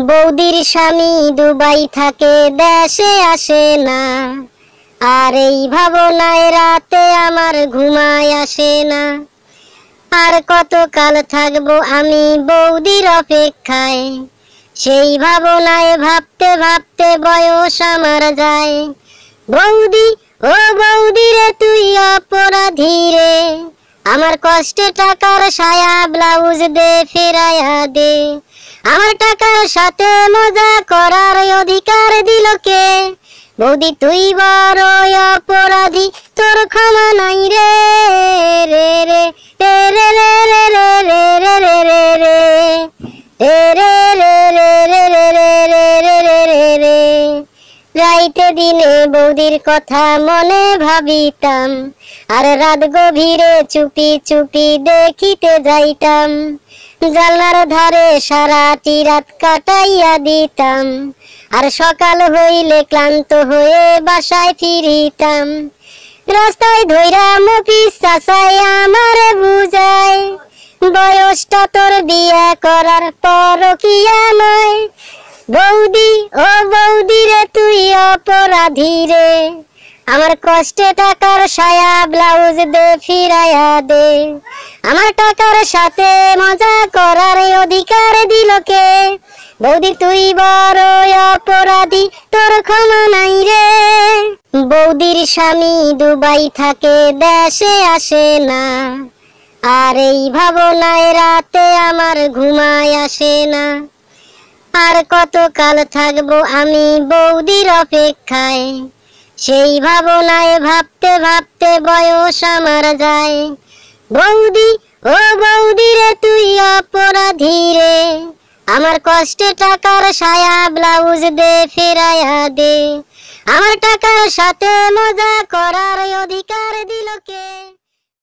বৌদির স্বামী দুবাই থাকে, দেশে আসে না। আর এই ভাবনায় রাতে আমার ঘুমায় আসে না। আর কতকাল থাকবো আমি বৌদির অপেক্ষায়, সেই ভাবনায় ভাবতে ভাবতে বয়স আমার যায়। বৌদি, ও বৌদি রে তুই অপরাধী রে, আমার কষ্টে টাকার সায়া ব্লাউজ দে ফেরাইয়া দে। আমার টাকার সাথে মজা করার অধিকার দিল কে? বৌদি তুই বড় অপরাধী, তোর ক্ষমা নাই রে রে রে রে রে রে রে রে রে রে রে রে রে রে রে রে রে। রাইতে দিনে বৌদির কথা মনে ভাবিতাম, আর রাত গভীরে চুপি চুপি দেখিতে যাইতাম। জানলার ধারে সারাটি রাত কাটাইয়া দিতাম, আর সকাল হইলে ক্লান্ত হয়ে বাসায় ফিরিতাম। রাস্তায় ধইরা মফিজ চাচাই আমারে বুঝায়, বয়সটা তোর বিয়া করার পরকিয়া নয়। বৌদি, ও বৌদি রে তুই অপরাধী রে, আমার কষ্টে টাকার সায়া ব্লাউজ দে ফিরাইয়া দে। আমার টাকার সাথে মজা করার অধিকার দিল কে? বৌদি তুই বড় অপরাধী, তোর ক্ষমা নাই রে। বৌদির স্বামী দুবাই থাকে, দেশে আসে না। আর এই ভাবনায় রাতে আমার ঘুমায় আসে না। আর কতকাল থাকবো আমি বৌদির অপেক্ষায়, সেই ভাবনায় ভাবতে ভাবতে বয়স আমার যায়। বৌদি, ও বৌদি রে তুই অপরাধী রে, আমার কষ্টে টাকার সায়া ব্লাউজ দে ফেরাইয়া দে। আমার টাকার সাথে মজা করার অধিকার দিল কে?